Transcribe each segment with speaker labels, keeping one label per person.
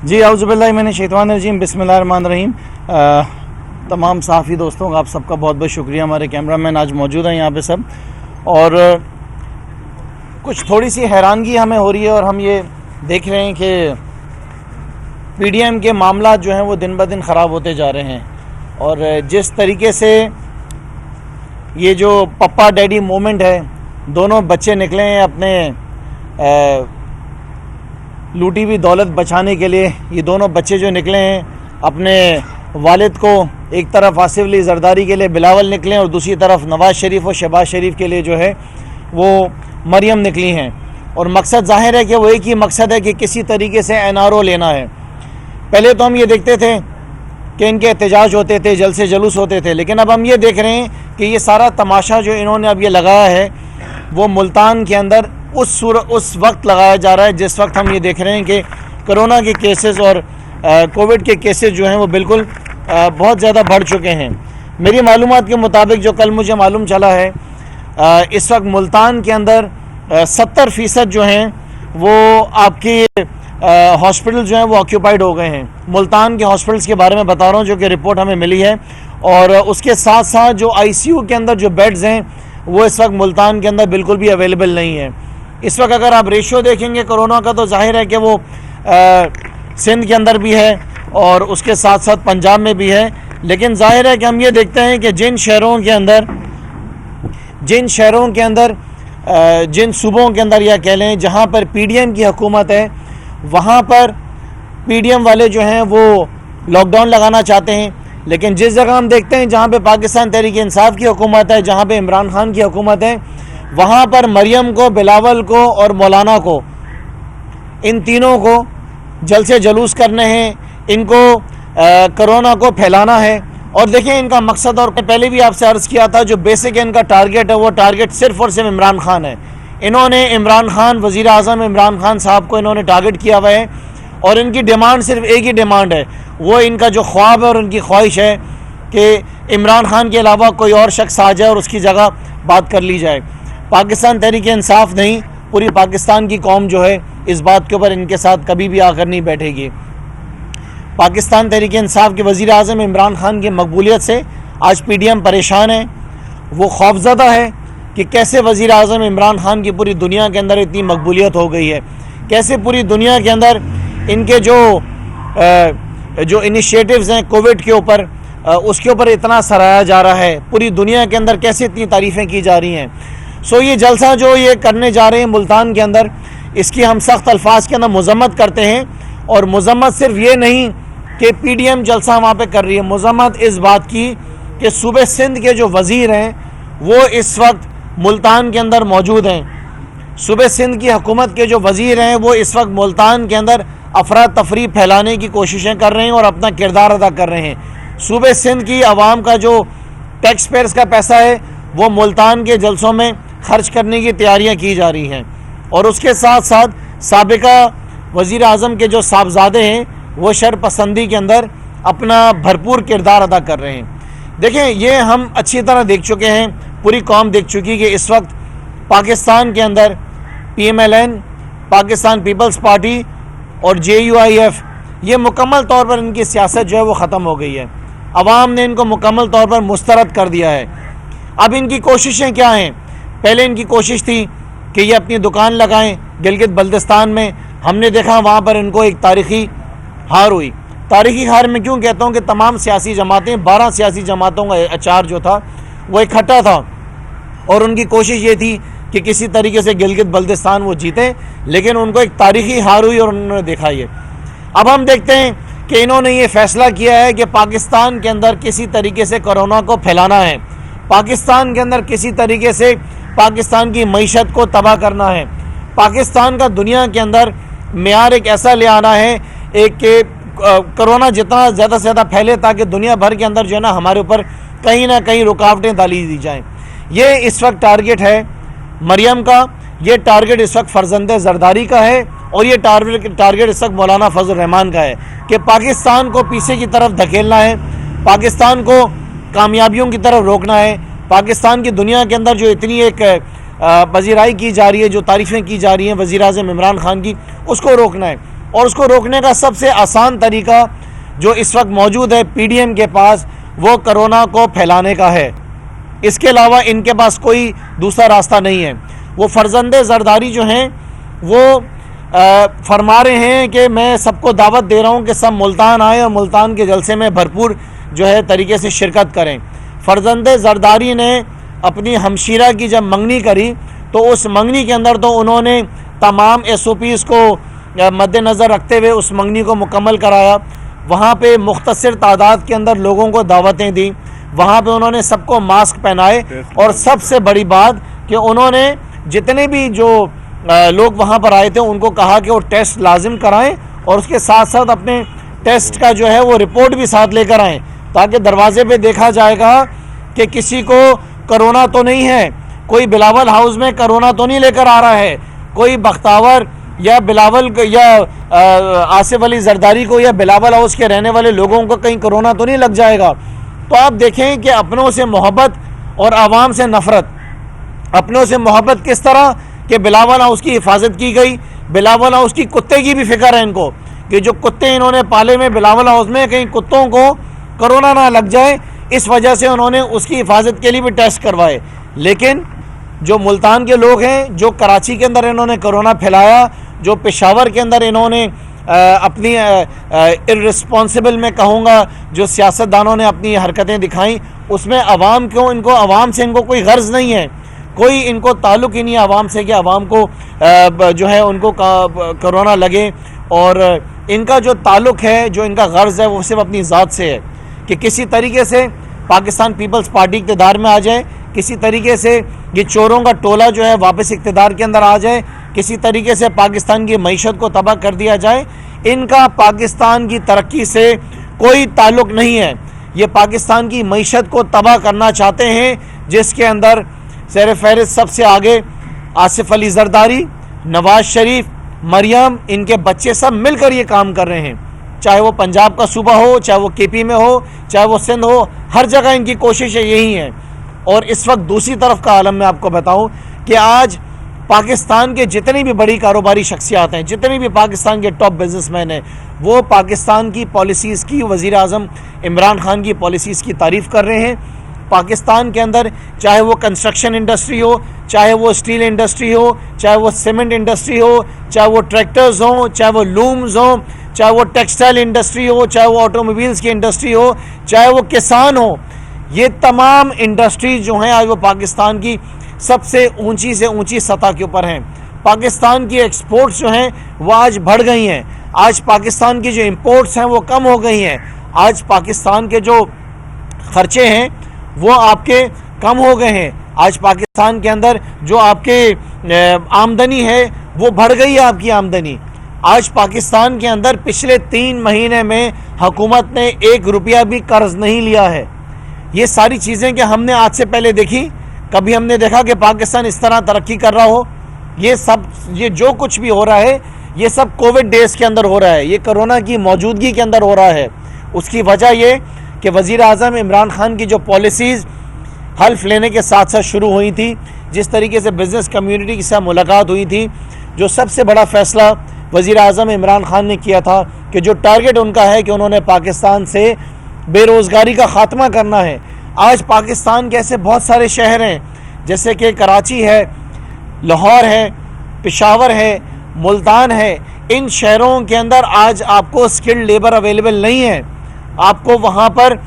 Speaker 1: जी औज़ुबिल्लाहि मिनश शैतानिर रजीम, बिस्मिल्लाहिर्रहमानिर्रहीम। तमाम सहाफ़ी दोस्तों का आप सबका बहुत बहुत शुक्रिया। हमारे कैमरामैन आज मौजूद हैं यहाँ पे सब, और कुछ थोड़ी सी हैरानगी हमें हो रही है और हम ये देख रहे हैं कि पीडीएम के मामला जो हैं वो दिन ब दिन ख़राब होते जा रहे हैं। और जिस तरीके से ये जो पप्पा डैडी मोमेंट है, दोनों बच्चे निकले हैं अपने लूटी हुई दौलत बचाने के लिए। ये दोनों बच्चे जो निकले हैं अपने वालिद को, एक तरफ आसिफ अली जरदारी के लिए बिलावल निकले और दूसरी तरफ नवाज़ शरीफ और शहबाज शरीफ के लिए जो है वो मरियम निकली हैं। और मकसद ज़ाहिर है कि वो एक ही मकसद है कि किसी तरीके से एनआरओ लेना है। पहले तो हम ये देखते थे कि इनके एहतजाज होते थे, जलसे जुलूस होते थे, लेकिन अब हम ये देख रहे हैं कि ये सारा तमाशा जो इन्होंने अब ये लगाया है वो मुल्तान के अंदर उस वक्त लगाया जा रहा है जिस वक्त हम ये देख रहे हैं कि कोरोना के केसेस और कोविड के केसेस जो हैं वो बिल्कुल बहुत ज़्यादा बढ़ चुके हैं। मेरी मालूमात के मुताबिक जो कल मुझे मालूम चला है, इस वक्त मुल्तान के अंदर 70% जो हैं वो आपकी हॉस्पिटल जो हैं वो ऑक्यूपाइड हो गए हैं। मुल्तान के हॉस्पिटल्स के बारे में बता रहा हूँ जो कि रिपोर्ट हमें मिली है। और उसके साथ साथ जो आईसीयू के अंदर जो बेड्स हैं वो इस वक्त मुल्तान के अंदर बिल्कुल भी अवेलेबल नहीं है। इस वक्त अगर आप रेशियो देखेंगे कोरोना का तो जाहिर है कि वो सिंध के अंदर भी है और उसके साथ साथ पंजाब में भी है। लेकिन जाहिर है कि हम ये देखते हैं कि जिन शहरों के अंदर जिन सूबों के अंदर या कह लें जहाँ पर पीडीएम की हुकूमत है, वहाँ पर पीडीएम वाले जो हैं वो लॉकडाउन लगाना चाहते हैं। लेकिन जिस जगह हम देखते हैं जहाँ पे पाकिस्तान तहरीक इंसाफ की हुकूमत है, जहाँ पे इमरान खान की हुकूमत है, वहाँ पर मरियम को, बिलावल को और मौलाना को, इन तीनों को जलसे जुलूस करने हैं, इनको कोरोना को फैलाना है। और देखिए इनका मकसद, और पहले भी आपसे अर्ज़ किया था, जो बेसिक इनका टारगेट है वो टारगेट सिर्फ़ और सिर्फ इमरान खान है। इन्होंने इमरान खान, वज़ीर आज़म इमरान खान साहब को इन्होंने टारगेट किया हुआ है और इनकी डिमांड सिर्फ एक ही डिमांड है, वो इनका जो ख्वाब है और उनकी ख्वाहिश है कि इमरान खान के अलावा कोई और शख्स आ जाए और उसकी जगह बात कर ली जाए। पाकिस्तान तहरीक इंसाफ नहीं, पूरी पाकिस्तान की कौम जो है इस बात के ऊपर इनके साथ कभी भी आकर नहीं बैठेगी। पाकिस्तान तहरीक इंसाफ के वज़ीर आज़म इमरान खान की मकबूलियत से आज पीडीएम परेशान है। वो खौफज़दा है कि कैसे वज़ीर आज़म इमरान खान की पूरी दुनिया के अंदर इतनी मकबूलियत हो गई है, कैसे पूरी दुनिया के अंदर इनके जो इनिशिएटिव्स हैं कोविड के ऊपर, उसके ऊपर इतना सराहा जा रहा है, पूरी दुनिया के अंदर कैसे इतनी तारीफ़ें की जा रही हैं। सो ये जलसा जो ये करने जा रहे हैं मुल्तान के अंदर, इसकी हम सख्त अल्फाज के अंदर मज़म्मत करते हैं। और मज़म्मत सिर्फ ये नहीं कि पीडीएम जलसा वहाँ पे कर रही है, मज़म्मत इस बात की कि सूबे सिंध के जो वज़ीर हैं वो इस वक्त मुल्तान के अंदर मौजूद हैं। सूबे सिंध की हुकूमत के जो वज़ीर हैं वो इस वक्त मुल्तान के अंदर अफरा तफरी फैलाने की कोशिशें कर रहे हैं और अपना किरदार अदा कर रहे हैं। सूबे सिंध की आवाम का जो टैक्स पेयर्स का पैसा है वो मुल्तान के जलसों में खर्च करने की तैयारियां की जा रही हैं। और उसके साथ साथ साबिका वज़ीर आज़म के जो साहबजादे हैं वो शरपसंदी के अंदर अपना भरपूर किरदार अदा कर रहे हैं। देखें, ये हम अच्छी तरह देख चुके हैं, पूरी कौम देख चुकी कि इस वक्त पाकिस्तान के अंदर PMLN, पाकिस्तान पीपल्स पार्टी और JUIF, ये मुकम्मल तौर पर इनकी सियासत जो है वो ख़त्म हो गई है। अवाम ने इनको मुकम्मल तौर पर मुस्तरद कर दिया है। अब इनकी कोशिशें क्या हैं? पहले इनकी कोशिश थी कि ये अपनी दुकान लगाएं गिलगित बल्तिस्तान में। हमने देखा वहाँ पर इनको एक तारीख़ी हार हुई। तारीख़ी हार में क्यों कहता हूँ कि तमाम सियासी जमातें, 12 सियासी जमातों का अचार जो था वो इकट्ठा था और उनकी कोशिश ये थी कि किसी तरीके से गिलगित बल्तिस्तान वो जीते, लेकिन उनको एक तारीख़ी हार हुई और उन्होंने देखा ये। अब हम देखते हैं कि इन्होंने ये फ़ैसला किया है कि पाकिस्तान के अंदर किसी तरीके से कोरोना को फैलाना है, पाकिस्तान के अंदर किसी तरीके से पाकिस्तान की मईशत को तबाह करना है, पाकिस्तान का दुनिया के अंदर मेयार एक ऐसा ले आना है एक कि कोरोना जितना ज़्यादा से ज़्यादा फैले ताकि दुनिया भर के अंदर जो है ना हमारे ऊपर कहीं ना कहीं रुकावटें डाली दी जाएँ। ये इस वक्त टारगेट है मरियम का, ये टारगेट इस वक्त फ़र्जंद जरदारी का है और ये टारगेट इस वक्त मौलाना फजल रहमान का है कि पाकिस्तान को पीछे की तरफ धकेलना है, पाकिस्तान को कामयाबियों की तरफ रोकना है, पाकिस्तान की दुनिया के अंदर जो इतनी एक पजीराई की जा रही है, जो तारीफ़ें की जा रही हैं वज़ीर आज़म इमरान खान की, उसको रोकना है। और उसको रोकने का सबसे आसान तरीका जो इस वक्त मौजूद है पीडीएम के पास, वो कोरोना को फैलाने का है। इसके अलावा इनके पास कोई दूसरा रास्ता नहीं है। वो फर्जंदे जरदारी जो हैं वो फरमा रहे हैं कि मैं सबको दावत दे रहा हूं कि सब मुल्तान आए और मुल्तान के जलसे में भरपूर जो है तरीके से शिरकत करें। फर्जंदे जरदारी ने अपनी हमशीरा की जब मंगनी करी तो उस मंगनी के अंदर तो उन्होंने तमाम SOPs को मद्देनज़र रखते हुए उस मंगनी को मुकम्मल कराया। वहाँ पे मुख्तसर तादाद के अंदर लोगों को दावतें दी, वहाँ पे उन्होंने सबको मास्क पहनाए और सबसे बड़ी बात कि उन्होंने जितने भी जो लोग वहाँ पर आए थे उनको कहा कि वो टेस्ट लाजिम कराएं और उसके साथ साथ अपने टेस्ट का जो है वो रिपोर्ट भी साथ लेकर आएँ, ताकि दरवाजे पे देखा जाएगा कि किसी को कोरोना तो नहीं है, कोई बिलावल हाउस में कोरोना तो नहीं लेकर आ रहा है, कोई बख्तावर या बिलावल या आसिफ अली जरदारी को या बिलावल हाउस के रहने वाले लोगों को कहीं कोरोना तो नहीं लग जाएगा। तो आप देखें कि अपनों से मोहब्बत और आवाम से नफरत। अपनों से मोहब्बत किस तरह कि बिलावल हाउस की हिफाजत की गई, बिलावल हाउस की कुत्ते की भी फिक्र है इनको कि जो कुत्ते इन्होंने पाले में बिलावल हाउस में कहीं कुत्तों को कोरोना ना लग जाए, इस वजह से उन्होंने उसकी हिफाजत के लिए भी टेस्ट करवाए। लेकिन जो मुल्तान के लोग हैं, जो कराची के अंदर इन्होंने कोरोना फैलाया, जो पेशावर के अंदर इन्होंने अपनी इर्रिस्पॉन्सिबल मैं कहूँगा जो सियासतदानों ने अपनी हरकतें दिखाई, उसमें अवाम क्यों, इनको अवाम से इनको कोई गर्ज नहीं है, कोई इनको ताल्लुक़ ही नहीं है अवाम से कि अवाम को जो है उनको कोरोना लगे। और इनका जो ताल्लुक़ है, जो इनका गर्ज है, वो सिर्फ अपनी ज़ात से है कि किसी तरीके से पाकिस्तान पीपल्स पार्टी इक़्तिदार में आ जाए, किसी तरीके से ये चोरों का टोला जो है वापस इक़्तिदार के अंदर आ जाए, किसी तरीके से पाकिस्तान की मईशत को तबाह कर दिया जाए। इनका पाकिस्तान की तरक्की से कोई ताल्लुक़ नहीं है। ये पाकिस्तान की मईशत को तबाह करना चाहते हैं, जिसके अंदर सर फहरिस्त सबसे आगे आसिफ अली जरदारी, नवाज शरीफ, मरियम, इनके बच्चे सब मिलकर ये काम कर रहे हैं। चाहे वो पंजाब का सूबा हो, चाहे वो KP में हो, चाहे वो सिंध हो, हर जगह इनकी कोशिश यही है। और इस वक्त दूसरी तरफ का आलम मैं आपको बताऊं कि आज पाकिस्तान के जितनी भी बड़ी कारोबारी शख्सियात हैं, जितने भी पाकिस्तान के टॉप बिजनेसमैन हैं, वो पाकिस्तान की पॉलिसीज़ की, वज़ीर आज़म इमरान खान की पॉलिसीज़ की तारीफ़ कर रहे हैं। पाकिस्तान के अंदर चाहे वो कंस्ट्रक्शन इंडस्ट्री हो, चाहे वो स्टील इंडस्ट्री हो, चाहे वो सीमेंट इंडस्ट्री हो, चाहे वो ट्रैक्टर्स हों, चाहे वो लूम्स हों, चाहे वो टेक्सटाइल इंडस्ट्री हो, चाहे वो ऑटोमोबाइल्स की इंडस्ट्री हो, चाहे वो किसान हो, ये तमाम इंडस्ट्रीज जो हैं आज वो पाकिस्तान की सबसे ऊंची से ऊंची सतह के ऊपर हैं। पाकिस्तान की एक्सपोर्ट्स जो हैं वो आज बढ़ गई हैं। आज पाकिस्तान की जो इंपोर्ट्स हैं वो कम हो गई हैं। आज पाकिस्तान के जो खर्चे हैं वो आपके कम हो गए हैं। आज पाकिस्तान के अंदर जो आपके आमदनी है वो बढ़ गई है, आपकी आमदनी। आज पाकिस्तान के अंदर पिछले 3 महीने में हुकूमत ने 1 रुपया भी कर्ज नहीं लिया है। ये सारी चीज़ें कि हमने आज से पहले देखी, कभी हमने देखा कि पाकिस्तान इस तरह तरक्की कर रहा हो। ये जो कुछ भी हो रहा है ये सब कोविड डेज़ के अंदर हो रहा है, ये कोरोना की मौजूदगी के अंदर हो रहा है। उसकी वजह ये कि वज़ीर आज़म इमरान खान की जो पॉलिसीज़ हल्फ लेने के साथ साथ शुरू हुई थी, जिस तरीके से बिज़नेस कम्युनिटी के साथ मुलाकात हुई थी, जो सबसे बड़ा फ़ैसला वज़ीर आज़म इमरान खान ने किया था कि जो टारगेट उनका है कि उन्होंने पाकिस्तान से बेरोज़गारी का ख़ात्मा करना है। आज पाकिस्तान के ऐसे बहुत सारे शहर हैं जैसे कि कराची है, लाहौर है, पेशावर है, मुल्तान है। इन शहरों के अंदर आज आपको स्किल्ड लेबर अवेलेबल नहीं है। आपको वहाँ पर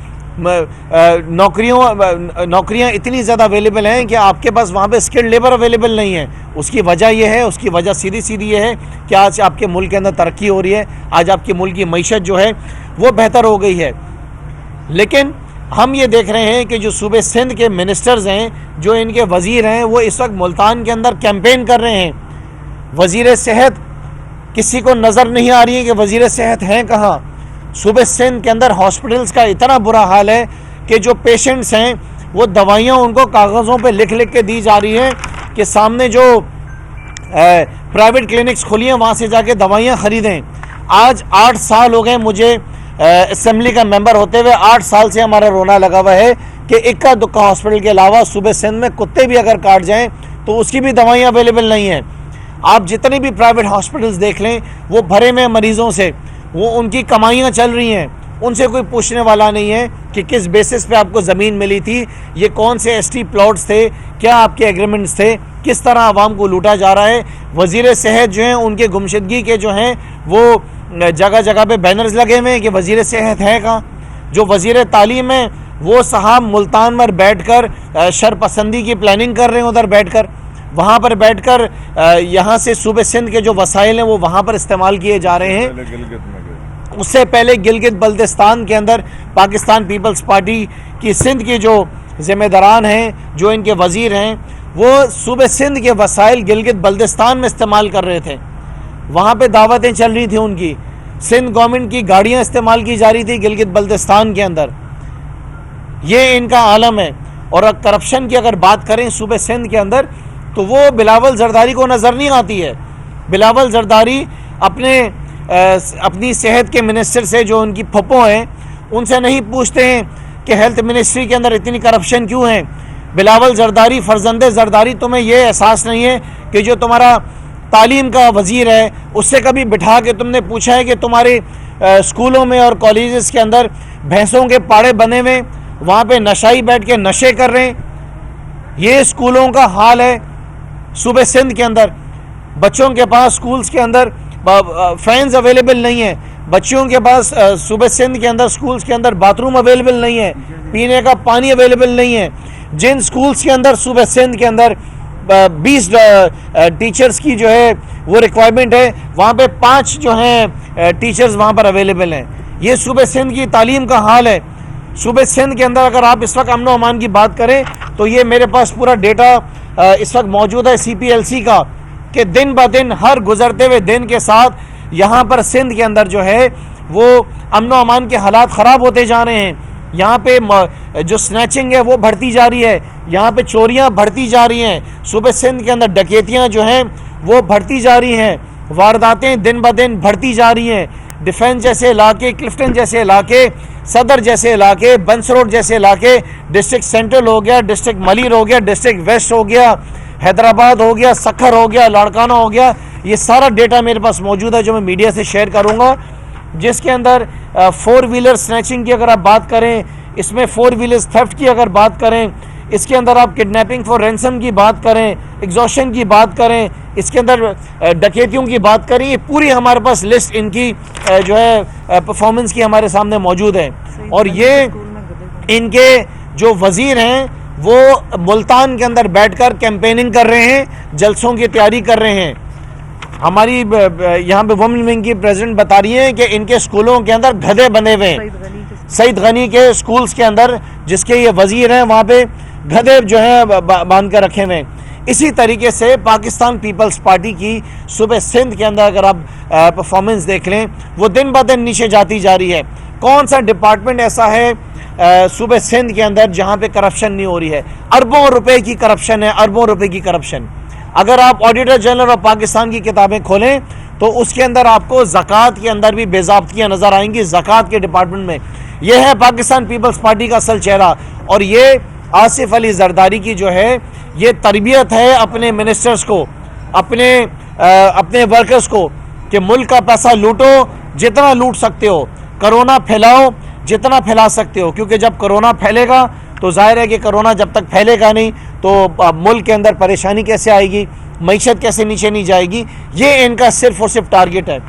Speaker 1: नौकरियाँ इतनी ज़्यादा अवेलेबल हैं कि आपके पास वहाँ पे स्किल्ड लेबर अवेलेबल नहीं है। उसकी वजह यह है, उसकी वजह सीधी सीधी ये है कि आज आपके मुल्क के अंदर तरक्की हो रही है, आज आपके मुल्क की मईशत जो है वो बेहतर हो गई है। लेकिन हम ये देख रहे हैं कि जो सूबे सिंध के मिनिस्टर्स हैं, जो इनके वज़ीर हैं, वो इस वक्त मुल्तान के अंदर कैंपेन कर रहे हैं। वज़ीर सेहत किसी को नज़र नहीं आ रही है कि वज़ीर सेहत हैं कहाँ। सूबे सिंध के अंदर हॉस्पिटल्स का इतना बुरा हाल है कि जो पेशेंट्स हैं वो दवाइयाँ उनको कागज़ों पे लिख लिख के दी जा रही हैं कि सामने जो प्राइवेट क्लिनिक्स खुली हैं वहाँ से जाके दवाइयाँ ख़रीदें। आज 8 साल हो गए मुझे असेंबली का मेंबर होते हुए। 8 साल से हमारा रोना लगा हुआ है कि इक्का दुक्का हॉस्पिटल के अलावा सूबे सिंध में कुत्ते भी अगर काट जाएँ तो उसकी भी दवाइयाँ अवेलेबल नहीं हैं। आप जितने भी प्राइवेट हॉस्पिटल्स देख लें वो भरे में मरीजों से, वो उनकी कमाइयाँ चल रही हैं, उनसे कोई पूछने वाला नहीं है कि किस बेसिस पे आपको ज़मीन मिली थी, ये कौन से एसटी प्लॉट्स थे, क्या आपके एग्रीमेंट्स थे, किस तरह आवाम को लूटा जा रहा है। वज़ीर सेहत जो हैं उनके गुमशुदगी के जो हैं वो जगह जगह पे बैनर्स लगे हुए हैं कि वज़ीर सेहत है कहाँ। जो वज़ीर तालीम है वो साहब मुल्तान में बैठकर शरपसंदी की प्लानिंग कर रहे हैं, उधर बैठकर, वहाँ पर बैठकर यहाँ से सूबे सिंध के जो वसाइल हैं वो वहाँ पर इस्तेमाल किए जा रहे हैं। उससे पहले गिलगित बल्तिस्तान के अंदर पाकिस्तान पीपल्स पार्टी की सिंध की जो ज़िम्मेदारान हैं, जो इनके वज़ीर हैं, वो सूबे सिंध के वसाइल गिलगित बल्तिस्तान में इस्तेमाल कर रहे थे। वहाँ पे दावतें चल रही थी उनकी, सिंध गवर्नमेंट की गाड़ियाँ इस्तेमाल की जा रही थी गिलगित बल्तिस्तान के अंदर। ये इनका आलम है। और करप्शन की अगर बात करें सूबे सिंध के अंदर तो वो बिलावल जरदारी को नज़र नहीं आती है। बिलावल जरदारी अपनी सेहत के मिनिस्टर से, जो उनकी फप्पो हैं, उनसे नहीं पूछते हैं कि हेल्थ मिनिस्ट्री के अंदर इतनी करप्शन क्यों है। बिलावल जरदारी, फर्जंदे जरदारी, तुम्हें ये एहसास नहीं है कि जो तुम्हारा तालीम का वज़ीर है उससे कभी बिठा के तुमने पूछा है कि तुम्हारे स्कूलों में और कॉलेजेस के अंदर भैंसों के पाड़े बने हुए, वहाँ पे नशाई बैठ के नशे कर रहे हैं। ये स्कूलों का हाल है सूबे सिंध के अंदर। बच्चों के पास स्कूल्स के अंदर फैंस अवेलेबल नहीं है, बच्चों के पास सूबे सिंध के अंदर स्कूल्स के अंदर बाथरूम अवेलेबल नहीं है, पीने का पानी अवेलेबल नहीं है। जिन स्कूल्स के अंदर सूबे सिंध के अंदर 20 टीचर्स की जो है वो रिक्वायरमेंट है, वहाँ पे 5 जो हैं टीचर्स वहाँ पर अवेलेबल हैं। ये सूबे सिंध की तालीम का हाल है। सूबे सिंध के अंदर अगर आप इस वक्त अमन अमान की बात करें तो ये मेरे पास पूरा डेटा इस वक्त मौजूद है CPLC का, कि दिन ब दिन, हर गुजरते हुए दिन के साथ यहाँ पर सिंध के अंदर जो है वो अमन अमान के हालात ख़राब होते जा रहे हैं। यहाँ पे जो स्नैचिंग है वो बढ़ती जा रही है, यहाँ पे चोरियाँ बढ़ती जा रही हैं, सूबे सिंध के अंदर डकैतियाँ जो हैं वो बढ़ती जा रही हैं, वारदातें दिन ब दिन बढ़ती जा रही हैं। डिफेंस जैसे इलाके, क्लिफ्टन जैसे इलाके, सदर जैसे इलाके, बंस रोड जैसे इलाके, डिस्ट्रिक्ट सेंट्रल हो गया, डिस्ट्रिक्ट मलिर हो गया, डिस्ट्रिक्ट वेस्ट हो गया, हैदराबाद हो गया, सखर हो गया, लाड़काना हो गया, ये सारा डेटा मेरे पास मौजूद है जो मैं मीडिया से शेयर करूँगा। जिसके अंदर 4 व्हीलर स्नैचिंग की अगर आप बात करें, इसमें 4 व्हीलर थेफ्ट की अगर बात करें, इसके अंदर आप किडनैपिंग फॉर रैंसम की बात करें, एग्जॉशन की बात करें, इसके अंदर डकैतियों की बात करें, ये पूरी हमारे पास लिस्ट इनकी जो है परफॉर्मेंस की हमारे सामने मौजूद है। और ये इनके जो वज़ीर हैं वो मुल्तान के अंदर बैठकर कैंपेनिंग कर रहे हैं, जलसों की तैयारी कर रहे हैं। हमारी यहाँ पे वुमेन विंग की प्रेसिडेंट बता रही है कि इनके स्कूलों के अंदर गधे बने हुए हैं। सईद गनी के स्कूल्स के अंदर, जिसके ये वज़ीर हैं, वहाँ पे गधे जो हैं बांध कर रखे हुए हैं। इसी तरीके से पाकिस्तान पीपल्स पार्टी की सूबे सिंध के अंदर अगर आप परफॉर्मेंस देख लें, वो दिन ब दिन नीचे जाती जा रही है। कौन सा डिपार्टमेंट ऐसा है सूबे सिंध के अंदर जहाँ पे करप्शन नहीं हो रही है? अरबों रुपए की करप्शन है, अरबों रुपए की करप्शन। अगर आप ऑडिटर जनरल ऑफ पाकिस्तान की किताबें खोलें तो उसके अंदर आपको ज़कात के अंदर भी बेज़ाब्तियाँ नज़र आएंगी। ज़कात के डिपार्टमेंट में यह है पाकिस्तान पीपल्स पार्टी का असल चेहरा। और ये आसिफ अली जरदारी की जो है ये तरबियत है अपने मिनिस्टर्स को, अपने वर्कर्स को, कि मुल्क का पैसा लूटो, जितना लूट सकते हो, कोरोना फैलाओ जितना फैला सकते हो, क्योंकि जब कोरोना फैलेगा तो जाहिर है कि कोरोना जब तक फैलेगा नहीं तो मुल्क के अंदर परेशानी कैसे आएगी, मईशत कैसे नीचे नहीं जाएगी। ये इनका सिर्फ और सिर्फ टारगेट है।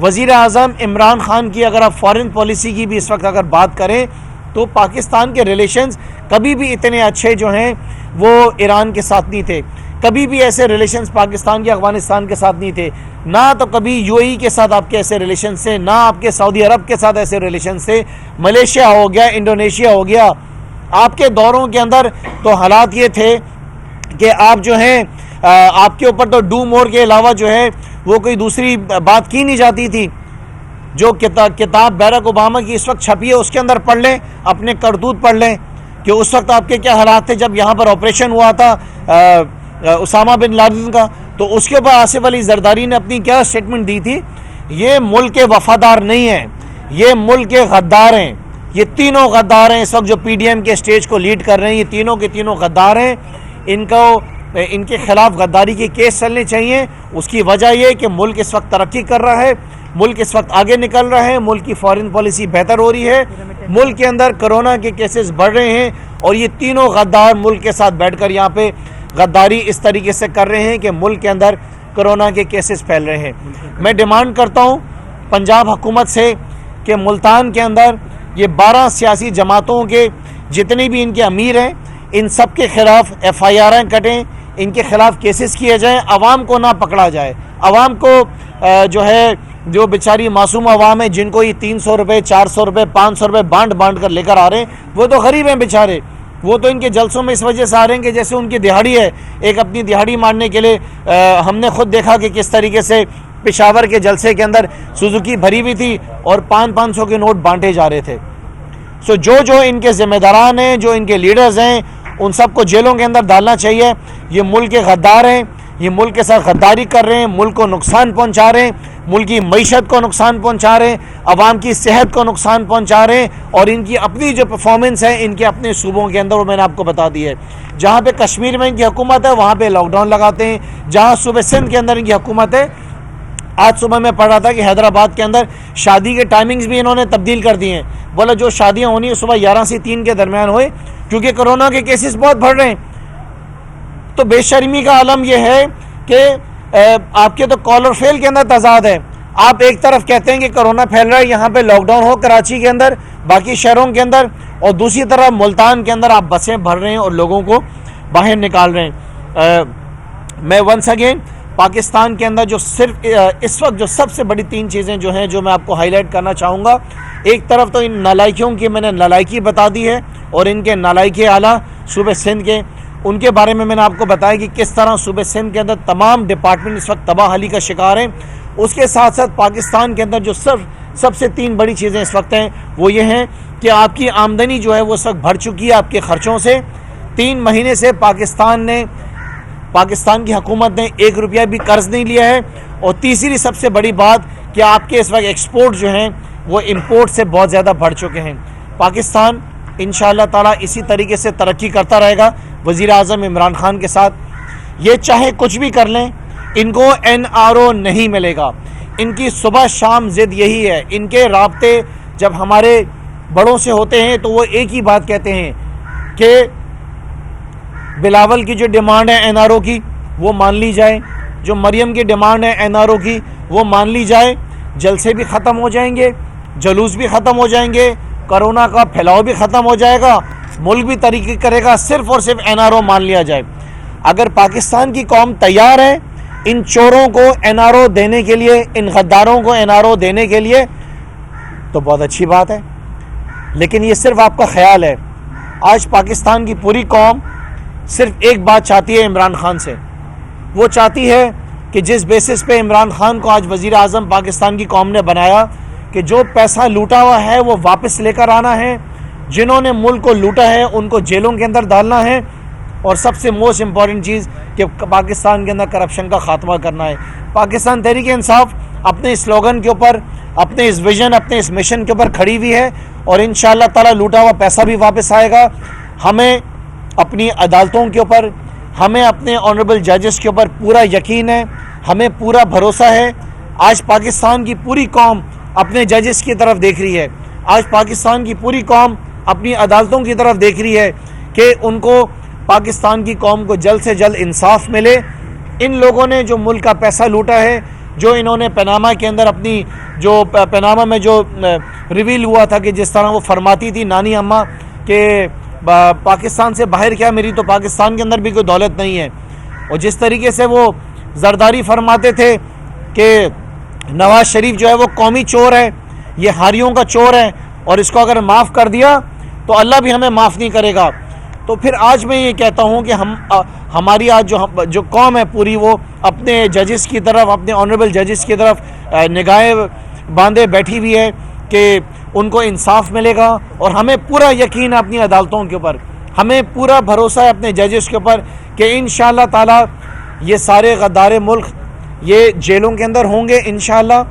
Speaker 1: वज़ीर आज़म इमरान खान की अगर आप फॉरेन पॉलिसी की भी इस वक्त अगर बात करें तो पाकिस्तान के रिलेशंस कभी भी इतने अच्छे जो हैं वो ईरान के साथ नहीं थे, कभी भी ऐसे रिलेशंस पाकिस्तान के अफगानिस्तान के साथ नहीं थे, ना तो कभी UAE के साथ आपके ऐसे रिलेशन थे, ना आपके सऊदी अरब के साथ ऐसे रिलेशन थे। मलेशिया हो गया, इंडोनेशिया हो गया, आपके दौरों के अंदर तो हालात ये थे कि आप जो हैं आपके ऊपर तो डू मोर के अलावा जो है वो कोई दूसरी बात की नहीं जाती थी। जो किताब बैरक ओबामा की इस वक्त छपी है उसके अंदर पढ़ लें, अपने करतूत पढ़ लें कि उस वक्त आपके क्या हालात थे जब यहाँ पर ऑपरेशन हुआ था उसामा बिन लादेन का। तो उसके बाद आसिफ अली जरदारी ने अपनी क्या स्टेटमेंट दी थी, ये मुल्क के वफादार नहीं हैं, ये मुल्क के गद्दार हैं। ये तीनों गद्दार हैं इस वक्त जो PDM के स्टेज को लीड कर रहे हैं, ये तीनों के तीनों गद्दार हैं। इनको इनके खिलाफ गद्दारी के केस चलने चाहिए। उसकी वजह यह कि मुल्क इस वक्त तरक्की कर रहा है, मुल्क इस वक्त आगे निकल रहा है, मुल्क की फॉरेन पॉलिसी बेहतर हो रही है, मुल्क के अंदर कोरोना के केसेस बढ़ रहे हैं और ये तीनों गद्दार मुल्क के साथ बैठकर यहाँ पे गद्दारी इस तरीके से कर रहे हैं कि मुल्क के अंदर कोरोना के केसेस फैल रहे हैं। मैं डिमांड करता हूँ पंजाब हुकूमत से कि मुल्तान के अंदर ये 12 सियासी जमातों के जितने भी इनके अमीर हैं, इन सब के खिलाफ FIR कटें, इनके खिलाफ केसेस किए जाएं, आवाम को ना पकड़ा जाए। आवाम को जो है, जो बेचारी मासूम आवाम है जिनको ये 300 रुपये, 400 रुपये, 500 रुपये बांट कर लेकर आ रहे हैं, वो तो गरीब हैं बेचारे। वो तो इनके जलसों में इस वजह से आ रहे हैं कि जैसे उनकी दिहाड़ी है, एक अपनी दिहाड़ी मारने के लिए। हमने खुद देखा कि किस तरीके से पेशावर के जलसे के अंदर सुजुकी भरी हुई थी और 500 के नोट बांटे जा रहे थे। सो जो इनके जिम्मेदारान हैं, जो इनके लीडर्स हैं, उन सबको जेलों के अंदर डालना चाहिए। ये मुल्क के गद्दार हैं, ये मुल्क के साथ गद्दारी कर रहे हैं, मुल्क को नुकसान पहुंचा रहे हैं, मुल्क की मईशत को नुकसान पहुंचा रहे हैं, अवाम की सेहत को नुकसान पहुंचा रहे हैं और इनकी अपनी जो परफॉर्मेंस है इनके अपने सूबों के अंदर, वो मैंने आपको बता दी है। जहाँ पे कश्मीर में इनकी हुकूमत है वहाँ पे लॉकडाउन लगाते हैं, जहाँ सूबे सिंध के अंदर इनकी हुकूमत है। आज सुबह मैं पढ़ रहा था कि हैदराबाद के अंदर शादी के टाइमिंग्स भी इन्होंने तब्दील कर दिए हैं। बोला जो शादियाँ होनी है सुबह 11 से 3 के दरमियान होए, क्योंकि कोरोना के केसेस बहुत बढ़ रहे हैं। तो बेशर्मी का आलम यह है कि आपके तो कॉल और फेल के अंदर तजाद है। आप एक तरफ कहते हैं कि कोरोना फैल रहा है, यहाँ पे लॉकडाउन हो कराची के अंदर, बाकी शहरों के अंदर, और दूसरी तरफ मुल्तान के अंदर आप बसें भर रहे हैं और लोगों को बाहर निकाल रहे हैं। मैं वंस अगेन पाकिस्तान के अंदर जो सिर्फ इस वक्त जो सबसे बड़ी 3 चीज़ें जो हैं, जो मैं आपको हाईलाइट करना चाहूँगा। एक तरफ तो इन नालायकियों की मैंने नालायकी बता दी है और इनके नालायकी आला सूबे सिंध के, उनके बारे में मैंने आपको बताया कि किस तरह सूबे सिंध के अंदर तमाम डिपार्टमेंट इस वक्त तबाहली का शिकार हैं। उसके साथ साथ पाकिस्तान के अंदर जो सबसे 3 बड़ी चीज़ें इस वक्त हैं वो ये हैं कि आपकी आमदनी जो है वो इस वक्त भर चुकी है आपके ख़र्चों से। 3 महीने से पाकिस्तान की हुकूमत ने 1 रुपया भी कर्ज नहीं लिया है। और तीसरी सबसे बड़ी बात कि आपके इस वक्त एक्सपोर्ट जो हैं वो इंपोर्ट से बहुत ज़्यादा बढ़ चुके हैं। पाकिस्तान इंशाअल्लाह ताला इसी तरीके से तरक्की करता रहेगा वज़ीर आज़म इमरान खान के साथ। ये चाहे कुछ भी कर लें, इनको NRO नहीं मिलेगा। इनकी सुबह शाम ज़िद यही है। इनके राब्ते जब हमारे बड़ों से होते हैं तो वो एक ही बात कहते हैं कि बिलावल की जो डिमांड है NRO की वो मान ली जाए, जो मरियम की डिमांड है NRO की वो मान ली जाए। जलसे भी ख़त्म हो जाएंगे, जलूस भी ख़त्म हो जाएंगे, कोरोना का फैलाव भी ख़त्म हो जाएगा, मुल्क भी तरक्की करेगा, सिर्फ़ और सिर्फ NRO मान लिया जाए। अगर पाकिस्तान की कौम तैयार है इन चोरों को NRO देने के लिए, इन गद्दारों को NRO देने के लिए, तो बहुत अच्छी बात है। लेकिन ये सिर्फ आपका ख्याल है। आज पाकिस्तान की पूरी कौम सिर्फ एक बात चाहती है इमरान खान से। वो चाहती है कि जिस बेसिस पे इमरान खान को आज वज़ीर आज़म पाकिस्तान की कौम ने बनाया कि जो पैसा लूटा हुआ है वो वापस लेकर आना है, जिन्होंने मुल्क को लूटा है उनको जेलों के अंदर डालना है, और सबसे मोस्ट इम्पॉर्टेंट चीज़ कि पाकिस्तान के अंदर करप्शन का खात्मा करना है। पाकिस्तान तहरीक इंसाफ अपने स्लोगन के ऊपर, अपने इस विजन, अपने इस मिशन के ऊपर खड़ी हुई है और इंशाअल्लाह ताला लूटा हुआ पैसा भी वापस आएगा। हमें अपनी अदालतों के ऊपर, हमें अपने ऑनरेबल जजेस के ऊपर पूरा यकीन है, हमें पूरा भरोसा है। आज पाकिस्तान की पूरी कौम अपने जजेस की तरफ देख रही है, आज पाकिस्तान की पूरी कौम अपनी अदालतों की तरफ देख रही है कि उनको, पाकिस्तान की कौम को जल्द से जल्द इंसाफ मिले। इन लोगों ने जो मुल्क का पैसा लूटा है, जो इन्होंने पनामा के अंदर अपनी, जो पनामा में जो रिवील हुआ था कि जिस तरह वो फरमाती थी नानी अम्मा कि पाकिस्तान से बाहर क्या, मेरी तो पाकिस्तान के अंदर भी कोई दौलत नहीं है, और जिस तरीके से वो जरदारी फरमाते थे कि नवाज शरीफ जो है वो कौमी चोर है, ये हारियों का चोर है, और इसको अगर माफ़ कर दिया तो अल्लाह भी हमें माफ़ नहीं करेगा। तो फिर आज मैं ये कहता हूँ कि हमारी आज जो कौम है पूरी, वो अपने जजेस की तरफ, अपने ऑनरेबल जजेस की तरफ निगाहें बांधे बैठी हुई है कि उनको इंसाफ मिलेगा। और हमें पूरा यकीन है अपनी अदालतों के ऊपर, हमें पूरा भरोसा है अपने जजेस के ऊपर कि इंशाअल्लाह ताला ये सारे गद्दारे मुल्क ये जेलों के अंदर होंगे इंशाअल्लाह,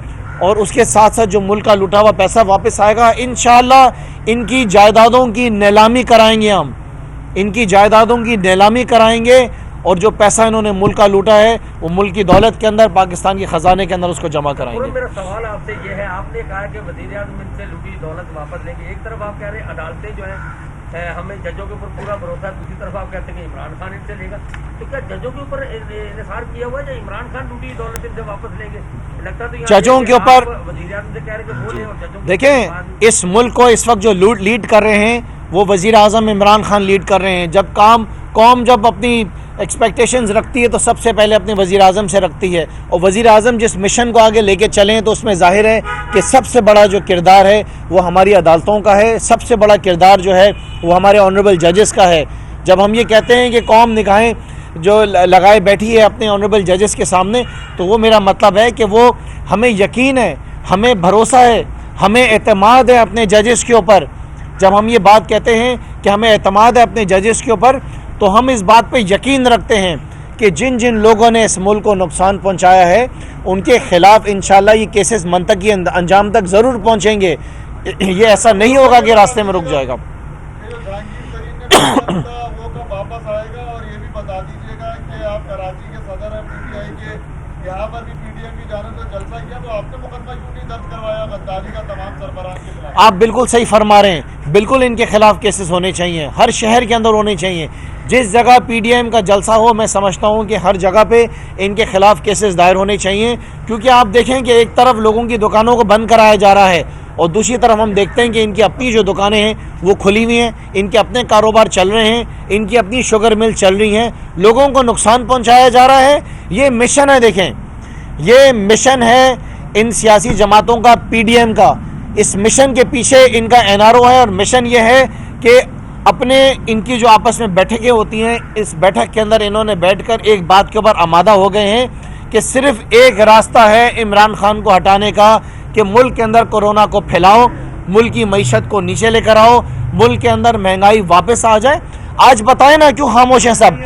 Speaker 1: और उसके साथ साथ जो मुल्क का लुटा हुआ पैसा वापस आएगा इंशाअल्लाह। इनकी जायदादों की नीलामी कराएंगे हम, इनकी जायदादों की नीलामी कराएंगे और जो पैसा इन्होंने मुल्क का लूटा है वो मुल्क की दौलत के अंदर, पाकिस्तान के ख़जाने के अंदर उसको जमा कराएंगे।
Speaker 2: मेरा सवाल आपसे ये है, आपने कहा कि वज़ीर आज़म इनसे लूटी दौलत वापस लेंगे। एक तरफ आप कह रहे हैं अदालतें जो है हमें जजों के ऊपर पूरा भरोसा है, दूसरी तरफ आप कहते हैं कि इमरान खान इनसे लेगा। तो क्या जजों के ऊपर इंसार किया हुआ है या इमरान खान लूटी दौलत इनसे वापस लेंगे? लगता तो
Speaker 1: जजों के ऊपर
Speaker 2: वज़ीर आज़म से कह रहे हैं वो ले, और जजों
Speaker 1: देखें इस मुल्क को इस वक्त जो लीड कर रहे हैं वो वज़ीर आज़म इमरान खान लीड कर रहे हैं। जब कौम जब अपनी एक्सपेक्टेशंस रखती है तो सबसे पहले अपने वज़ीर आज़म से रखती है, और वज़ीर आज़म जिस मिशन को आगे लेके चलें तो उसमें ज़ाहिर है कि सबसे बड़ा जो किरदार है वो हमारी अदालतों का है, सबसे बड़ा किरदार जो है वो हमारे ऑनरेबल जजेस का है। जब हम ये कहते हैं कि कौम निगाहें जो लगाए बैठी है अपने ऑनरेबल जजेस के सामने, तो वो मेरा मतलब है कि वो हमें यकीन है, हमें भरोसा है, हमें एतमाद है अपने जजेस के ऊपर। जब हम ये बात कहते हैं कि हमें एतमाद है अपने जजेस के ऊपर, तो हम इस बात पे यकीन रखते हैं कि जिन जिन लोगों ने इस मुल्क को नुकसान पहुंचाया है उनके खिलाफ इंशाल्लाह ये केसेस मंतकी अंजाम तक ज़रूर पहुंचेंगे। ये ऐसा नहीं होगा कि रास्ते में रुक जाएगा।
Speaker 3: वापस आएगा, और ये भी बता दीजिएगा कि आप कराची के सदर हैं पीटीआई के, यहाँ पर भी पीडीएम की जानिब से जलसा किया, तो आपने मुकदमा क्यों नहीं दर्ज करवाया गद्दारी का तमाम सरबराह के खिलाफ?
Speaker 1: आप बिल्कुल सही फरमा रहे हैं, बिल्कुल इनके खिलाफ केसेस होने चाहिए, हर शहर के अंदर होने चाहिए। जिस जगह पीडीएम का जलसा हो, मैं समझता हूं कि हर जगह पे इनके खिलाफ केसेस दायर होने चाहिए, क्योंकि आप देखें कि एक तरफ लोगों की दुकानों को बंद कराया जा रहा है और दूसरी तरफ हम देखते हैं कि इनकी अपनी जो दुकानें हैं वो खुली हुई हैं, इनके अपने कारोबार चल रहे हैं, इनकी अपनी शुगर मिल चल रही हैं, लोगों को नुकसान पहुंचाया जा रहा है। ये मिशन है, देखें ये मिशन है इन सियासी जमातों का, पीडीएम का। इस मिशन के पीछे इनका एनआरओ है, और मिशन ये है कि अपने इनकी जो आपस में बैठकें होती हैं, इस बैठक के अंदर इन्होंने बैठकर एक बात के ऊपर आमादा हो गए हैं कि सिर्फ एक रास्ता है इमरान खान को हटाने का कि मुल्क के अंदर कोरोना को फैलाओ, मुल्क की मईशत को नीचे लेकर आओ, मुल्क के अंदर महंगाई वापस आ जाए। आज बताएं ना क्यों खामोश हैं सब?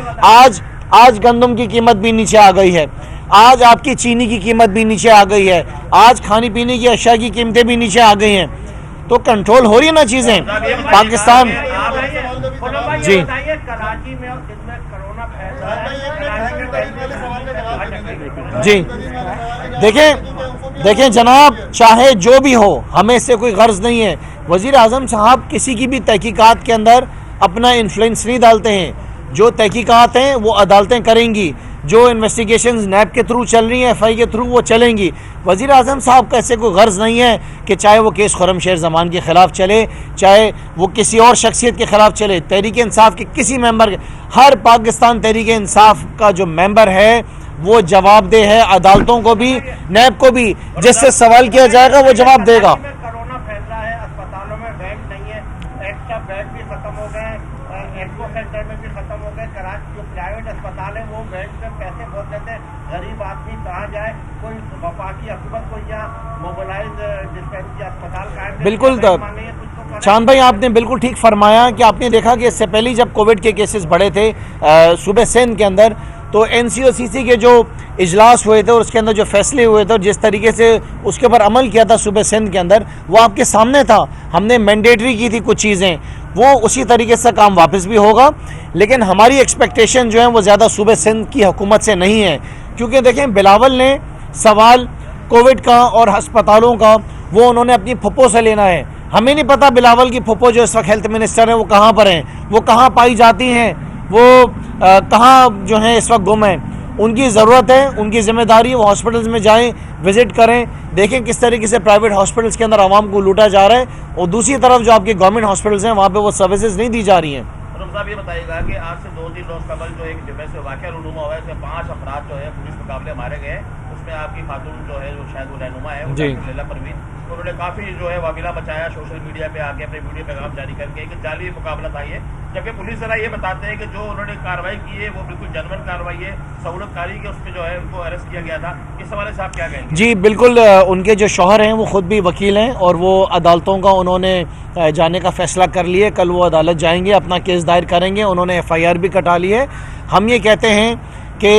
Speaker 1: आज गंदम की कीमत भी नीचे आ गई है, आज आपकी चीनी की कीमत भी नीचे आ गई है, आज खाने पीने की अशिया की कीमतें भी नीचे आ गई हैं। तो कंट्रोल हो रही है ना चीजें पाकिस्तान। जी
Speaker 2: कराची में कोरोना
Speaker 1: जी देखें जनाब, चाहे जो भी हो, हमें इससे कोई गर्ज नहीं है। वज़ीर आज़म साहब किसी की भी तहकीकात के अंदर अपना इन्फ्लुएंस नहीं डालते हैं। जो तहकीकात हैं वो अदालतें करेंगी, जो इन्वेस्टिगेशंस नैब के थ्रू चल रही हैं, एफआई के थ्रू, वो चलेंगी। वज़ीर आज़म साहब का ऐसे कोई गर्ज नहीं है कि चाहे वो केस खुर्रमशेर ज़मान के ख़िलाफ़ चले, चाहे वो किसी और शख्सियत के ख़िलाफ़ चले, तहरीक इंसाफ के किसी मेंबर के, हर पाकिस्तान तहरीक इंसाफ का जो मेंबर है वो जवाबदेह है, अदालतों को भी, नैब को भी। जिससे सवाल किया जाएगा वो जवाब देगा।
Speaker 2: कोरोना फैल रहा है, अस्पतालों में बेड नहीं है, एक्स्ट्रा बेड भी खत्म हो गए, एक्सपो सेंटर में भी खत्म हो गए। कराची जो प्राइवेट अस्पताल है वो बेड पे पैसे बहुत देते हैं, गरीब आदमी कहाँ जाए? कोई वफाकी हुकूमत को या मोबाइलाइज डिस्पेंसरी अस्पताल कायम,
Speaker 1: बिल्कुल चांद भाई आपने बिल्कुल ठीक फरमाया कि आपने देखा कि इससे पहले जब कोविड के केसेस बढ़े थे सूबे सिंध के अंदर, तो NCOCC के जो इजलास हुए थे और उसके अंदर जो फैसले हुए थे और जिस तरीके से उसके ऊपर अमल किया था सूबे सिंध के अंदर, वो आपके सामने था। हमने मैंडेटरी की थी कुछ चीज़ें, वो उसी तरीके से काम वापस भी होगा। लेकिन हमारी एक्सपेक्टेशन जो है वो ज़्यादा सूबे सिंध की हुकूमत से नहीं है, क्योंकि देखें बिलावल ने सवाल कोविड का और अस्पतालों का वो उन्होंने अपनी फुप्पो से लेना है। हमें नहीं पता बिलावल की फुप्पो जो इस वक्त हेल्थ मिनिस्टर हैं वो कहाँ पर हैं, वो कहाँ पाई जाती हैं, वो कहाँ जो है इस वक्त गुम हैं। उनकी ज़रूरत है, उनकी ज़िम्मेदारी, वो हॉस्पिटल्स में जाएं, विज़िट करें, देखें किस तरीके से प्राइवेट हॉस्पिटल्स के अंदर आवाम को लूटा जा रहा है, और दूसरी तरफ जो आपके गवर्नमेंट हॉस्पिटल्स हैं वहाँ पे वो सर्विसेज नहीं दी जा रही हैं।
Speaker 2: साहब ये बताइएगा कि आज से 2 दिन रोज कबल जो एक जगह से वाक़या रूनुमा हुआ है, इसमें 5 अफराद जो है पुलिस मुकाबले मारे गए। उसमें आपकी खातून जो है, जो शायद वो रहनुमा है, लैला परवीन, उन्होंने काफ़ी जो है वाविला मचाया सोशल मीडिया पे आके अपने वीडियो पैगाम जारी करके कि जाली मुकाबला था ये। जबकि पुलिस जरा ये बताते हैं कि जो उन्होंने कार्रवाई की है वो बिल्कुल जनवन कार्रवाई है, सहूलतकारी के उस पर जो है उनको अरेस्ट किया गया था। इस हवाले से आप क्या कहेंगे?
Speaker 1: जी बिल्कुल, उनके जो शौहर हैं वो ख़ुद भी वकील हैं और वो अदालतों का उन्होंने जाने का फ़ैसला कर लिया। कल वो अदालत जाएंगे, अपना केस दायर करेंगे, उन्होंने FIR भी कटा ली है। हम ये कहते हैं कि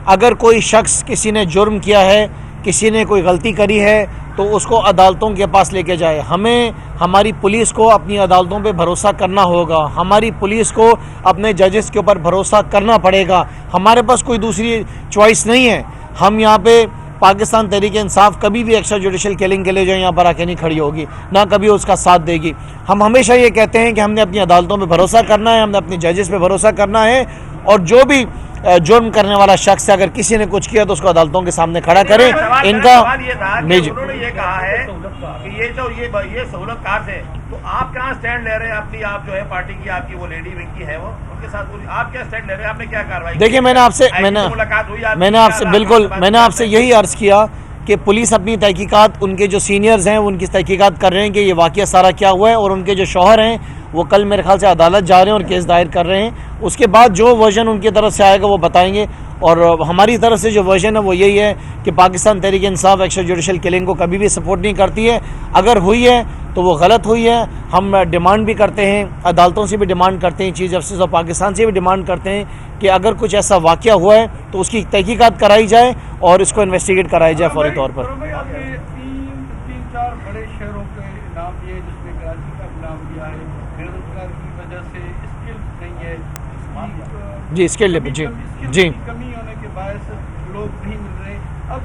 Speaker 1: अगर कोई शख्स किसी ने जुर्म किया है किसी ने कोई गलती करी है तो उसको अदालतों के पास लेके जाए। हमें हमारी पुलिस को अपनी अदालतों पे भरोसा करना होगा, हमारी पुलिस को अपने जजेस के ऊपर भरोसा करना पड़ेगा। हमारे पास कोई दूसरी चॉइस नहीं है। हम यहाँ पे पाकिस्तान तहरीक इंसाफ कभी भी एक्स्ट्रा जुडिशल किलिंग के लिए जो यहाँ पर आके नहीं खड़ी होगी, ना कभी उसका साथ देगी। हम हमेशा ये कहते हैं कि हमने अपनी अदालतों पे भरोसा करना है, हमने अपनी जजेस पे भरोसा करना है, और जो भी जुर्म करने वाला शख्स है, अगर किसी ने कुछ किया तो उसको अदालतों के सामने खड़ा करें। इनका
Speaker 2: उन्होंने ये कहा है कि ये जो ये सहूलत कार है, तो आप क्या स्टैंड ले रहे हैं अपनी, आप जो है पार्टी की आपकी वो लेडी विंग की है वो उनके साथ आप क्या स्टैंड ले रहे हैं, आपने क्या कार्रवाई?
Speaker 1: देखिए, मैंने आपसे यही अर्ज किया कि पुलिस अपनी तहकीकात, उनके जो सीनियर्स हैं उनकी तहकीकात कर रहे हैं कि ये वाक़या सारा क्या हुआ है, और उनके जो शौहर हैं वो कल मेरे ख्याल से अदालत जा रहे हैं और केस दायर कर रहे हैं। उसके बाद जो वर्जन उनकी तरफ से आएगा वो बताएंगे, और हमारी तरफ से जो वर्जन है वो यही है कि Pakistan Tehreek Insaf extra judicial killing को कभी भी सपोर्ट नहीं करती है। अगर हुई है तो वो गलत हुई है। हम डिमांड भी करते हैं, अदालतों से भी डिमांड करते हैं, चीफ जस्टिस ऑफ पाकिस्तान से भी डिमांड करते हैं कि अगर कुछ ऐसा वाक़या हुआ है तो उसकी तहकीकात कराई जाए और इसको इन्वेस्टिगेट कराई जाए फौरी तौर पर।
Speaker 4: तीन चार बड़े शहरों के नाम दिए, जिसमें कराची का नाम दिया है, बेरोजगार की वजह से स्किल नहीं है
Speaker 1: जी, स्किल जी
Speaker 4: कमी होने के बायस लोग नहीं मिल रहे। अब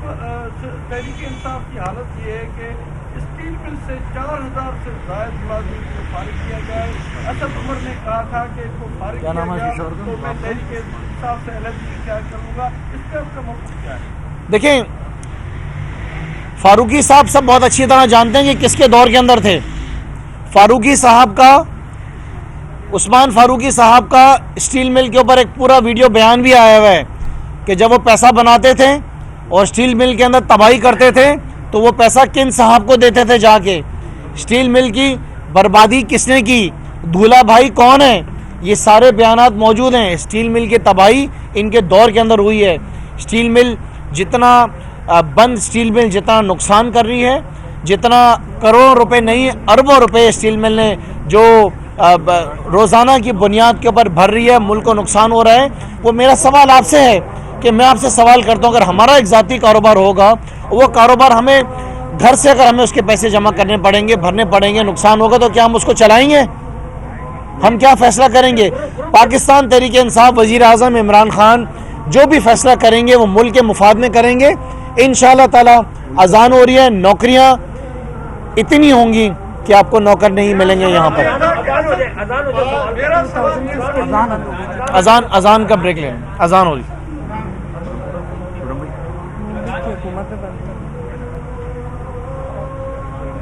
Speaker 4: तहरीक इंसाफ की हालत ये है कि स्टील मिल से 4000 से ज़्यादा मुलाजिम को फारिग किया जाए। असद उमर ने कहा था कि इसको फारिग किया जाए तो मैं तहरीक इंसाफ से अलग क्या करूँगा, इसका आपका मौक़िफ़ क्या है?
Speaker 1: देखें, फारूकी साहब सब बहुत अच्छी तरह जानते हैं कि किसके दौर के अंदर थे। फारूकी साहब का, उस्मान फारूकी साहब का स्टील मिल के ऊपर एक पूरा वीडियो बयान भी आया हुआ है कि जब वो पैसा बनाते थे और स्टील मिल के अंदर तबाही करते थे तो वो पैसा किन साहब को देते थे जाके। स्टील मिल की बर्बादी किसने की, दूल्हा भाई कौन है, ये सारे बयानात मौजूद हैं। स्टील मिल की तबाही इनके दौर के अंदर हुई है। स्टील मिल जितना बंद स्टील मिल जितना नुकसान कर रही है, जितना करोड़ों रुपए नहीं अरबों रुपए स्टील मिल ने जो रोज़ाना की बुनियाद के ऊपर भर रही है, मुल्क को नुकसान हो रहा है। वो मेरा सवाल आपसे है कि मैं आपसे सवाल करता हूँ, अगर हमारा एक ज़ाती कारोबार होगा, वो कारोबार हमें घर से अगर हमें उसके पैसे जमा करने पड़ेंगे, भरने पड़ेंगे, नुकसान होगा, तो क्या हम उसको चलाएंगे? हम क्या फ़ैसला करेंगे? पाकिस्तान तहरीक इंसाफ, वज़ीर आज़म इमरान खान जो भी फैसला करेंगे वो मुल्क के मुफाद में करेंगे इंशाअल्लाह ताला। अजान हो रही है, नौकरियाँ इतनी होंगी कि आपको नौकर नहीं मिलेंगे यहाँ पर। अजान का ब्रेक लें, अजान हो रही।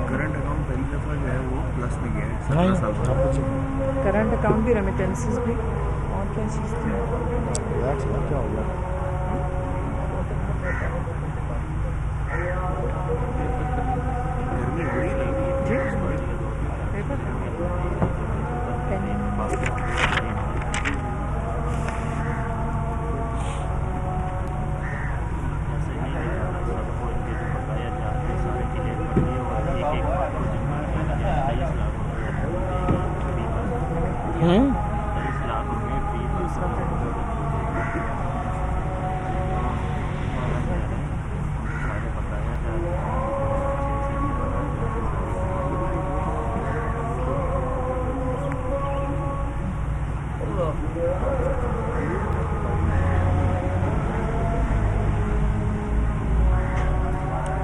Speaker 5: करंट अकाउंट पहली दफा जो है वो प्लस में गया है 17 साल से।
Speaker 6: करंट अकाउंट भी, रेमिटेंसेस भी, और क्या चीज़ थी?
Speaker 5: क्या होगा? गर्मी बड़ी लग रही है।
Speaker 6: पेपर पेन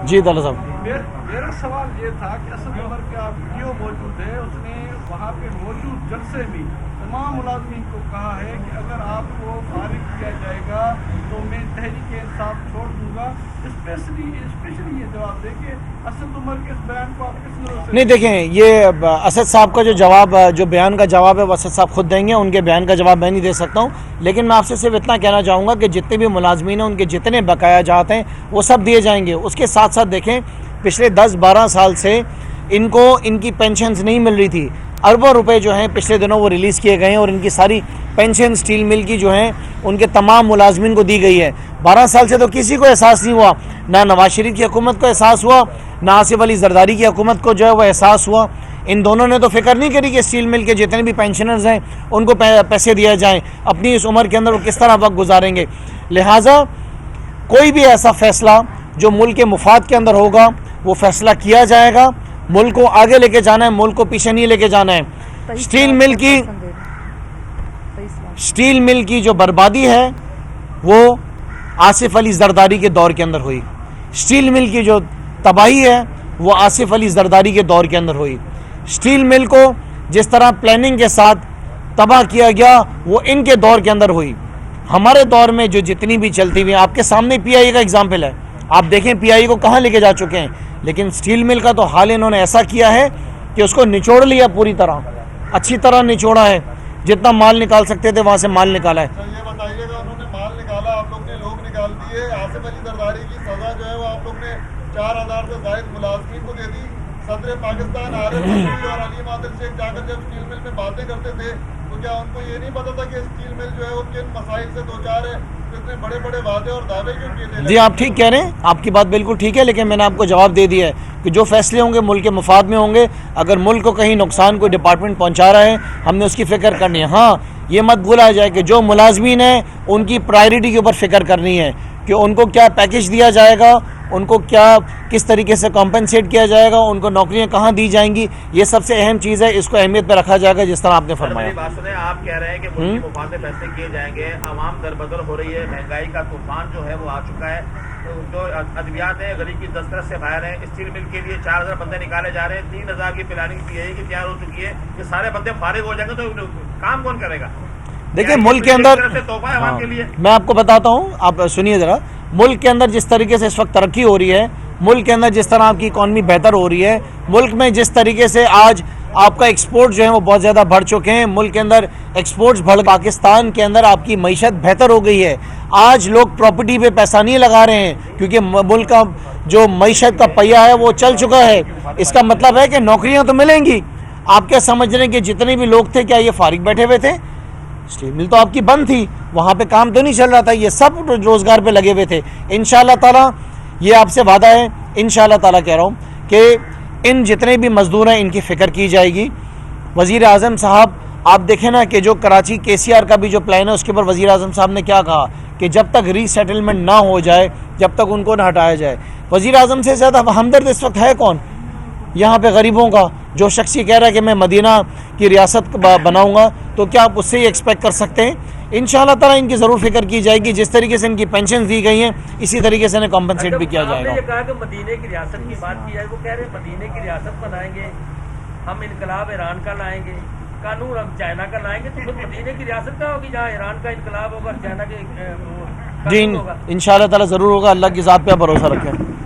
Speaker 1: जी दाला साहब,
Speaker 4: मेरा सवाल ये था कि असद उमर का वीडियो मौजूद है, उसने वहाँ पे मौजूद जलसे में तमाम मुलाजमीन को कहा है कि अगर आपको फारिग किया जाएगा तो मैं तहरीक इंसाफ छोड़ दूंगा। स्पेशली ये जवाब दें कि असद उमर के इस बयान को आप किस नज़र से?
Speaker 1: नहीं, देखें, ये असद साहब का जो जवाब, जो बयान का जवाब है वो असद साहब खुद देंगे, उनके बयान का जवाब मैं नहीं दे सकता हूँ। लेकिन मैं आपसे सिर्फ इतना कहना चाहूँगा कि जितने भी मुलाजमीन हैं उनके जितने बकाया जाते हैं वो सब दिए जाएंगे। उसके साथ साथ देखें, पिछले 10-12 साल से इनको इनकी पेंशन्स नहीं मिल रही थी। अरबों रुपए जो हैं पिछले दिनों वो रिलीज़ किए गए हैं और इनकी सारी पेंशन स्टील मिल की जो हैं उनके तमाम मुलाजमीन को दी गई है। 12 साल से तो किसी को एहसास नहीं हुआ, ना नवाज शरीफ की हुकूमत को एहसास हुआ, ना आसिफ अली जरदारी की हुकूमत को जो है वो एहसास हुआ। इन दोनों ने तो फिक्र नहीं करी कि स्टील मिल के जितने भी पेंशनर्स हैं उनको पैसे दिए जाएँ। अपनी इस उम्र के अंदर वो किस तरह वक्त गुजारेंगे। लिहाजा कोई भी ऐसा फ़ैसला जो मुल्क के मुफाद के अंदर होगा वो फैसला किया जाएगा। मुल्क को आगे लेके जाना है, मुल्क को पीछे नहीं लेके जाना है। स्टील मिल की जो बर्बादी है वो आसिफ अली जरदारी के दौर के अंदर हुई। स्टील मिल की जो तबाही है वो आसिफ अली जरदारी के दौर के अंदर हुई। स्टील मिल को जिस तरह प्लानिंग के साथ तबाह किया गया वो इनके दौर के अंदर हुई। हमारे दौर में जो जितनी भी चलती हुई, आपके सामने पीआईए का एग्जाम्पल है, आप देखें पीआईए को कहाँ लेके जा चुके हैं। लेकिन स्टील मिल का तो हाल इन्होंने ऐसा किया है कि उसको निचोड़ लिया, पूरी तरह अच्छी तरह निचोड़ा है। जितना माल निकाल सकते थे वहाँ से माल निकाला है।
Speaker 3: ये बताइएगा, उन्होंने माल निकाला, आप लोग ने लोग निकाल दिए। आसिफ अली जरदारी की सजा जो है वो आप लोग ने 4000 से ज्यादा मुलाजमीन को दे दी। सदर पाकिस्तान आरिफ अलवी और अली मादल शेख जाकर जब स्टील मिल में बातें करते थे तो क्या उनको ये नहीं पता था कि स्टील मिल जो है वो किन मसाइल से दो चार है? इतने बड़े बड़े वादे और दावे क्यों किए थे?
Speaker 1: जी आप ठीक कह रहे हैं, आपकी बात बिल्कुल ठीक है, लेकिन मैंने आपको जवाब दे दिया है कि जो फैसले होंगे मुल्क के मुफाद में होंगे। अगर मुल्क को कहीं नुकसान कोई डिपार्टमेंट पहुंचा रहा है हमने उसकी फिक्र करनी है। हाँ, ये मत भूला जाए कि जो मुलाजमीन है उनकी प्रायोरिटी के ऊपर फिक्र करनी है कि उनको क्या पैकेज दिया जाएगा, उनको क्या किस तरीके से कॉम्पेंसेट किया जाएगा, उनको नौकरियां कहाँ दी जाएंगी, ये सबसे अहम चीज़ है। इसको अहमियत पर रखा जाएगा जिस तरह आपने फरमाया।
Speaker 2: बात सुने, आप कह रहे हैं कि मुल्क के मुफाद में फैसले किए जाएंगे, आवाम दरबदर हो रही है, महंगाई का तूफान जो है वो आ चुका है, तो जो अद्वियात है गली की दस्तरस से बाहर है। स्टील मिल के लिए 4000 बंदे निकाले जा रहे हैं, 3000 की प्लानिंग पीआईए की तैयार हो चुकी है कि सारे बंदे फारिग हो जाएंगे तो काम कौन करेगा?
Speaker 1: देखिए मुल्क के अंदर
Speaker 2: के लिए
Speaker 1: मैं आपको बताता हूँ, आप सुनिए ज़रा। मुल्क के अंदर जिस तरीके से इस वक्त तरक्की हो रही है, मुल्क के अंदर जिस तरह आपकी इकॉनमी बेहतर हो रही है, मुल्क में जिस तरीके से आज आपका एक्सपोर्ट जो है वो बहुत ज़्यादा बढ़ चुके हैं, मुल्क के अंदर एक्सपोर्ट्स बढ़, पाकिस्तान के अंदर आपकी मईशत बेहतर हो गई है। आज लोग प्रॉपर्टी पे पैसा नहीं लगा रहे हैं क्योंकि मुल्क का जो मईशत का पहिया है वो चल चुका है। इसका मतलब है कि नौकरियाँ तो मिलेंगी। आप क्या समझ रहे हैं कि जितने भी लोग थे क्या ये फारिग बैठे हुए थे? स्टील मिल तो आपकी बंद थी, वहाँ पे काम तो नहीं चल रहा था, ये सब रोजगार पे लगे हुए थे। इंशाल्लाह ताला ये आपसे वादा है, इंशाल्लाह ताला कह रहा हूँ कि इन जितने भी मजदूर हैं इनकी फ़िक्र की जाएगी। वज़ीर आज़म साहब आप देखें ना कि जो कराची KCR का भी जो प्लान है उसके ऊपर वज़ीर आज़म साहब ने क्या कहा कि जब तक रीसेटलमेंट ना हो जाए, जब तक उनको ना हटाया जाए। वज़ीर आज़म से ज़्यादा हमदर्द इस वक्त है कौन यहाँ पे गरीबों का? जो शख्स ये कह रहा है कि मैं मदीना की रियासत बनाऊंगा, तो क्या आप उससे ही एक्सपेक्ट कर सकते हैं? इंशाल्लाह ताला इनकी ज़रूर फिक्र की जाएगी। जिस तरीके से इनकी पेंशन दी गई हैं इसी तरीके से इन्हें कॉम्पनसेट भी किया जाएगा।
Speaker 7: आपने ये कहा कि मदीने की रियासत की बात की जाए, वो कह रहे हैं मदीने की रियासत बनाएंगे, हम इनकलाब ईरान का लाएंगे, कानून हम चाइना का लाएंगे, तो फिर मदीने की रियासत क्या होगी जहाँ ईरान का इनकलाब होगा, चाइना के
Speaker 1: जी इंशाल्लाह ताला ज़रूर होगा। अल्लाह की ज़ात पे आप भरोसा रखें।